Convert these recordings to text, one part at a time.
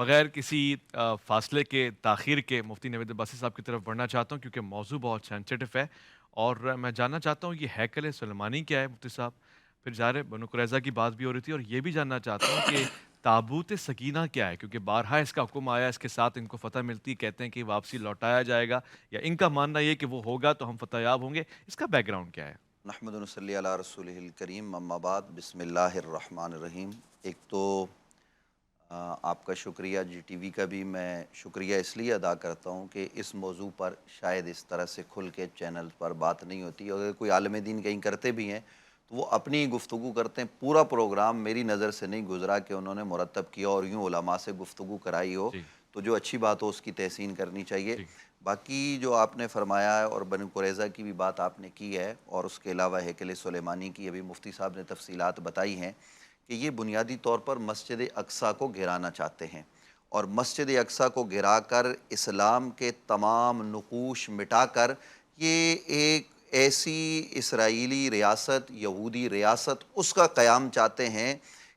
بغیر کسی فاصلے کے تاخیر کے مفتی نوید عباسی صاحب کی طرف بڑھنا چاہتا ہوں کیونکہ موضوع بہت سینسٹیو ہے اور میں جاننا چاہتا ہوں یہ ہیکل سلیمانی کیا ہے مفتی صاحب؟ پھر ظاہر بنو قریظہ کی بات بھی ہو رہی تھی اور یہ بھی جاننا چاہتا ہوں کہ تابوت سکینہ کیا ہے؟ کیونکہ بارہا اس کا حکم آیا، اس کے ساتھ ان کو فتح ملتی، کہتے ہیں کہ واپسی لوٹایا جائے گا یا ان کا ماننا یہ کہ وہ ہوگا تو ہم فتح یاب ہوں گے، اس کا بیک گراؤنڈ کیا ہے؟ نحمد و نصلی علی رسولہ الکریم، اما بعد، بسم اللہ الرحمن الرحیم۔ ایک تو آپ کا شکریہ، جی ٹی وی کا بھی میں شکریہ اس لیے ادا کرتا ہوں کہ اس موضوع پر شاید اس طرح سے کھل کے چینل پر بات نہیں ہوتی، اور اگر کوئی عالم دین کہیں کرتے بھی ہیں تو وہ اپنی گفتگو کرتے ہیں۔ پورا پروگرام میری نظر سے نہیں گزرا کہ انہوں نے مرتب کیا اور یوں علماء سے گفتگو کرائی ہو، جی، تو جو اچھی بات ہو اس کی تحسین کرنی چاہیے۔ جی، باقی جو آپ نے فرمایا ہے اور بنو قریظہ کی بھی بات آپ نے کی ہے، اور اس کے علاوہ ہیکل سلیمانی کی ابھی مفتی صاحب نے تفصیلات بتائی ہیں کہ یہ بنیادی طور پر مسجد اقصیٰ کو گرانا چاہتے ہیں، اور مسجد اقصیٰ کو گرا کر اسلام کے تمام نقوش مٹا کر یہ ایک ایسی اسرائیلی ریاست، یہودی ریاست، اس کا قیام چاہتے ہیں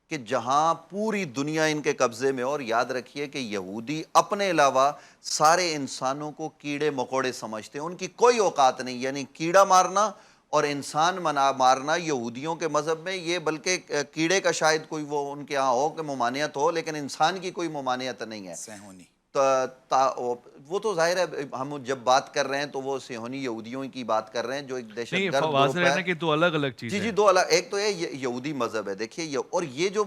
کہ جہاں پوری دنیا ان کے قبضے میں، اور یاد رکھیے کہ یہودی اپنے علاوہ سارے انسانوں کو کیڑے مکوڑے سمجھتے ہیں، ان کی کوئی اوقات نہیں، یعنی کیڑا مارنا اور انسان مارنا یہودیوں کے مذہب میں یہ، بلکہ کیڑے کا شاید کوئی وہ ان کے ہاں ہو کہ ممانعت ہو، لیکن انسان کی کوئی ممانعت نہیں ہے۔ صہیونی۔ وہ تو ظاہر ہے، ہم جب بات کر رہے ہیں تو وہ صہیونی یہودیوں کی بات کر رہے ہیں جو ایک دہشت نہیں گرد واضح گروپ ہے۔ رہنا کہ دو الگ الگ جی چیزیں جی، ہیں۔ دو الگ، ایک تو یہ یہودی مذہب ہے، دیکھیے، اور یہ جو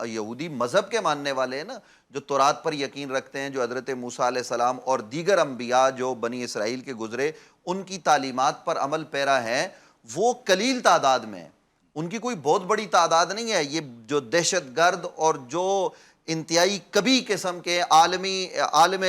یہودی مذہب کے ماننے والے ہیں نا، جو تورات پر یقین رکھتے ہیں، جو حضرت موسیٰ علیہ السلام اور دیگر انبیاء جو بنی اسرائیل کے گزرے ان کی تعلیمات پر عمل پیرا ہیں، وہ قلیل تعداد میں ہیں، ان کی کوئی بہت بڑی تعداد نہیں ہے۔ یہ جو دہشت گرد اور جو انتہائی کبھی قسم کے عالم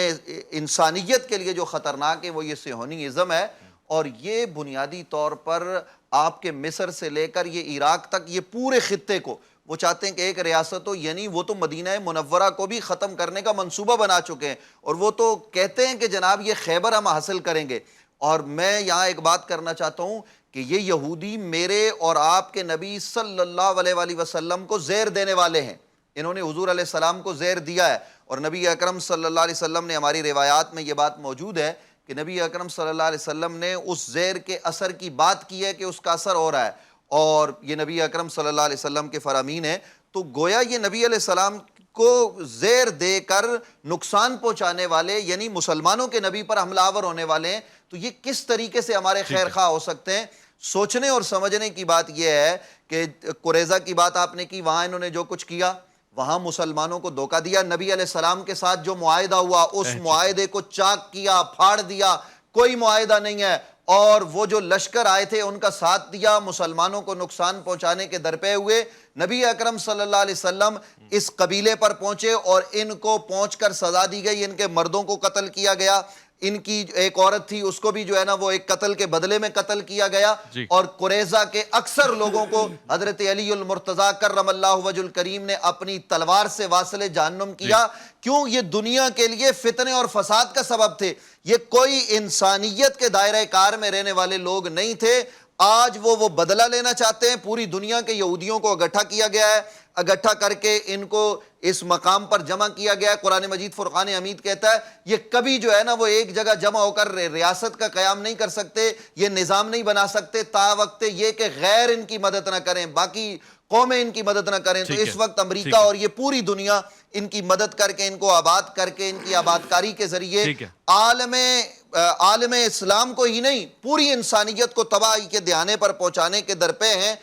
انسانیت کے لیے جو خطرناک ہے، وہ یہ صہیونیزم ہے، اور یہ بنیادی طور پر آپ کے مصر سے لے کر یہ عراق تک، یہ پورے خطے کو وہ چاہتے ہیں کہ ایک ریاست ہو، یعنی وہ تو مدینہ منورہ کو بھی ختم کرنے کا منصوبہ بنا چکے ہیں، اور وہ تو کہتے ہیں کہ جناب یہ خیبر ہم حاصل کریں گے۔ اور میں یہاں ایک بات کرنا چاہتا ہوں کہ یہ یہودی میرے اور آپ کے نبی صلی اللہ علیہ وآلہ وسلم کو زہر دینے والے ہیں، انہوں نے حضور علیہ السلام کو زہر دیا ہے، اور نبی اکرم صلی اللہ علیہ وسلم نے، ہماری روایات میں یہ بات موجود ہے کہ نبی اکرم صلی اللہ علیہ وسلم نے اس زہر کے اثر کی بات کی ہے کہ اس کا اثر ہو رہا ہے، اور یہ نبی اکرم صلی اللہ علیہ وسلم کے فرامین ہیں، تو گویا یہ نبی علیہ السلام کو زہر دے کر نقصان پہنچانے والے، یعنی مسلمانوں کے نبی پر حملہ آور ہونے والے ہیں، تو یہ کس طریقے سے ہمارے ٹھیک خیر ہے۔ خواہ ہو سکتے ہیں؟ سوچنے اور سمجھنے کی بات یہ ہے کہ قریظہ کی بات آپ نے کی، وہاں انہوں نے جو کچھ کیا، وہاں مسلمانوں کو دھوکہ دیا، نبی علیہ السلام کے ساتھ جو معاہدہ ہوا اس ٹھیک ہے۔ معاہدے کو چاک کیا، پھاڑ دیا، کوئی معاہدہ نہیں ہے، اور وہ جو لشکر آئے تھے ان کا ساتھ دیا، مسلمانوں کو نقصان پہنچانے کے درپے ہوئے۔ نبی اکرم صلی اللہ علیہ وسلم اس قبیلے پر پہنچے اور ان کو پہنچ کر سزا دی گئی، ان کے مردوں کو قتل کیا گیا، ان کی ایک عورت تھی اس کو بھی جو ہے نا وہ ایک قتل کے بدلے میں قتل کیا گیا، جی، اور قریظہ کے اکثر لوگوں کو حضرت علی المرتضیٰ کرم اللہ وجہ الکریم نے اپنی تلوار سے واصل جہنم جی، کیا۔ کیوں؟ یہ دنیا کے لیے فتنے اور فساد کا سبب تھے، یہ کوئی انسانیت کے دائرہ کار میں رہنے والے لوگ نہیں تھے۔ آج وہ بدلہ لینا چاہتے ہیں، پوری دنیا کے یہودیوں کو اکٹھا کیا گیا ہے، اکٹھا کر کے ان کو اس مقام پر جمع کیا گیا ہے۔ قرآن مجید فرقان حمید کہتا ہے یہ کبھی جو ہے نا وہ ایک جگہ جمع ہو کر ریاست کا قیام نہیں کر سکتے، یہ نظام نہیں بنا سکتے تا وقت یہ کہ غیر ان کی مدد نہ کریں، باقی قومیں ان کی مدد نہ کریں۔ تو ٹھیک ہے، اس وقت امریکہ ٹھیک ہے، اور یہ پوری دنیا ان کی مدد کر کے، ان کو آباد کر کے، ان کی آبادکاری کے ذریعے ٹھیک ہے، عالم اسلام کو ہی نہیں پوری انسانیت کو تباہی کے دہانے پر پہنچانے کے درپے ہیں۔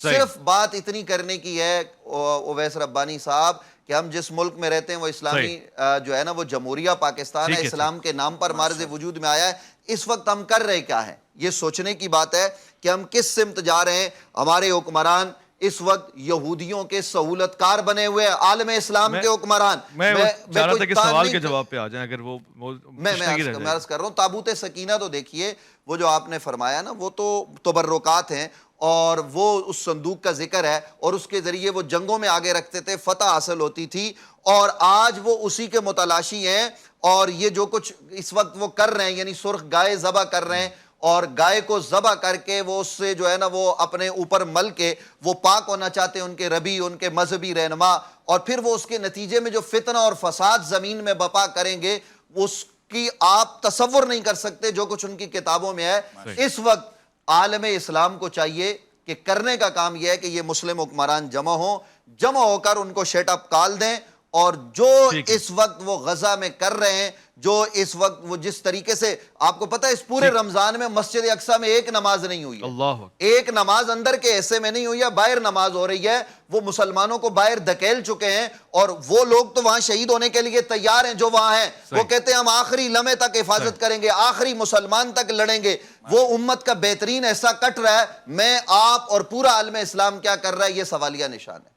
صحیح، صرف بات اتنی کرنے کی ہے اویس ربانی صاحب کہ ہم جس ملک میں رہتے ہیں وہ صحیح، اسلامی جو ہے نا وہ جمہوریہ پاکستان ہے، ٹھیک ہے، ٹھیک اسلام کے نام پر مارز وجود میں آیا ہے۔ اس وقت ہم کر رہے کیا ہیں؟ یہ سوچنے کی بات ہے کہ ہم کس سمت جا رہے ہیں۔ ہمارے حکمران اس وقت یہودیوں کے سہولت کار بنے ہوئے ہیں، عالم اسلام میں کے حکمران۔ میں وہ میں چاہ رہا کوئی تھا کہ تان سوال نہیں، کے جواب پہ آ جائیں اگر وہ میں تشنگی رہ جائے گی۔ عرض کر رہا ہوں، تابوت سکینہ تو دیکھیے، وہ جو آپ نے فرمایا نا وہ تو تبرکات ہیں، اور وہ اس صندوق کا ذکر ہے، اور اس کے ذریعے وہ جنگوں میں آگے رکھتے تھے، فتح حاصل ہوتی تھی، اور آج وہ اسی کے متلاشی ہیں، اور یہ جو کچھ اس وقت وہ کر رہے ہیں، یعنی سرخ گائے ذبح کر رہے ہیں، اور گائے کو ذبح کر کے وہ اس سے جو ہے نا وہ اپنے اوپر مل کے وہ پاک ہونا چاہتے ہیں، ان کے ربی، ان کے مذہبی رہنما، اور پھر وہ اس کے نتیجے میں جو فتنہ اور فساد زمین میں بپا کریں گے اس کی آپ تصور نہیں کر سکتے جو کچھ ان کی کتابوں میں ہے۔ اس وقت عالم اسلام کو چاہیے کہ کرنے کا کام یہ ہے کہ یہ مسلم حکمران جمع ہو کر ان کو شیٹ اپ کال دیں، اور جو اس وقت وہ غزہ میں کر رہے ہیں، جو اس وقت وہ جس طریقے سے، آپ کو پتہ ہے اس پورے رمضان میں مسجد اقصیٰ میں ایک نماز نہیں ہوئی ہے، ایک نماز اندر کے حصے میں نہیں ہوئی ہے، باہر نماز ہو رہی ہے، وہ مسلمانوں کو باہر دھکیل چکے ہیں، اور وہ لوگ تو وہاں شہید ہونے کے لیے تیار ہیں جو وہاں ہیں، وہ کہتے ہیں ہم آخری لمحے تک حفاظت کریں گے، آخری مسلمان تک لڑیں گے۔ وہ امت کا بہترین حصہ کٹ رہا ہے، میں آپ اور پورا عالم اسلام کیا کر رہا ہے، یہ سوالیہ نشان ہے۔